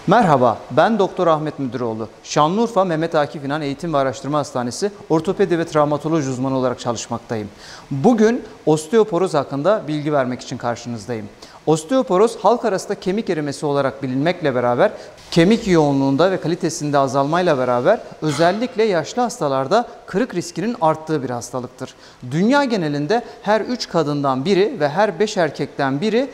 Merhaba, ben Doktor Ahmet Müdüroğlu. Şanlıurfa Mehmet Akif İnan Eğitim ve Araştırma Hastanesi ortopedi ve travmatoloji uzmanı olarak çalışmaktayım. Bugün osteoporoz hakkında bilgi vermek için karşınızdayım. Osteoporoz halk arasında kemik erimesi olarak bilinmekle beraber kemik yoğunluğunda ve kalitesinde azalmayla beraber özellikle yaşlı hastalarda kırık riskinin arttığı bir hastalıktır. Dünya genelinde her 3 kadından biri ve her 5 erkekten biri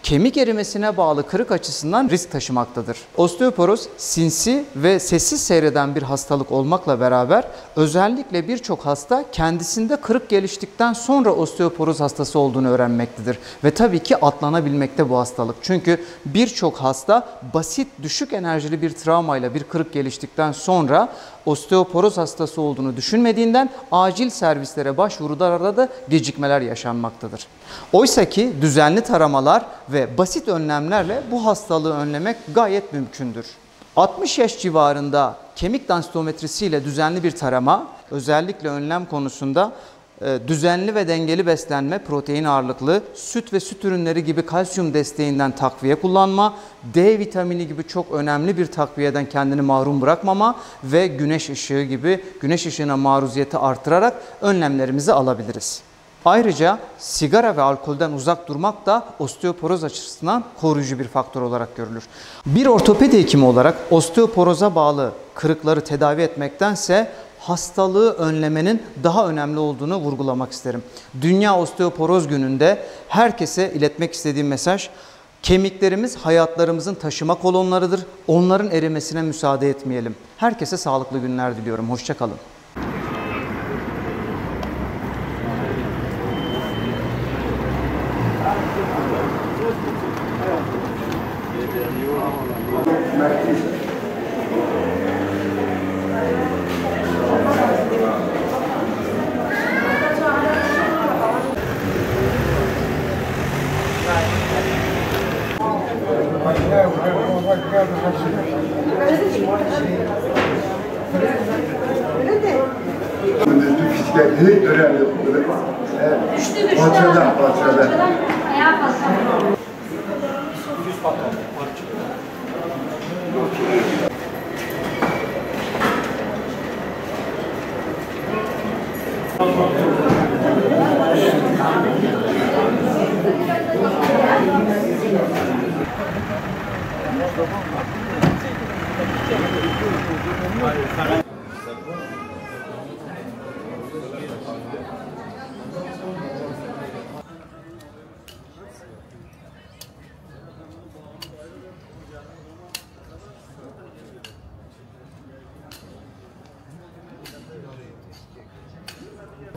kemik erimesine bağlı kırık açısından risk taşımaktadır. Osteoporoz sinsi ve sessiz seyreden bir hastalık olmakla beraber özellikle birçok hasta kendisinde kırık geliştikten sonra osteoporoz hastası olduğunu öğrenmektedir. Ve tabii ki atlanabilmekte bu hastalık. Çünkü birçok hasta basit düşük enerjili bir travmayla bir kırık geliştikten sonra osteoporoz hastası olduğunu düşünmediğinden acil servislere başvurularda da gecikmeler yaşanmaktadır. Oysa ki düzenli taramalar ve basit önlemlerle bu hastalığı önlemek gayet mümkündür. 60 yaş civarında kemik densitometrisi ile düzenli bir tarama, özellikle önlem konusunda düzenli ve dengeli beslenme, protein ağırlıklı, süt ve süt ürünleri gibi kalsiyum desteğinden takviye kullanma, D vitamini gibi çok önemli bir takviyeden kendini mahrum bırakmama ve güneş ışığı gibi güneş ışığına maruziyeti artırarak önlemlerimizi alabiliriz. Ayrıca sigara ve alkolden uzak durmak da osteoporoz açısından koruyucu bir faktör olarak görülür. Bir ortopedi hekimi olarak osteoporoza bağlı kırıkları tedavi etmektense hastalığı önlemenin daha önemli olduğunu vurgulamak isterim. Dünya Osteoporoz Günü'nde herkese iletmek istediğim mesaj, kemiklerimiz hayatlarımızın taşıma kolonlarıdır. Onların erimesine müsaade etmeyelim. Herkese sağlıklı günler diliyorum. Hoşça kalın.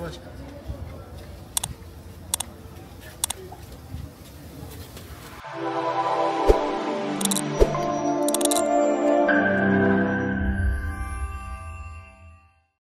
Başka.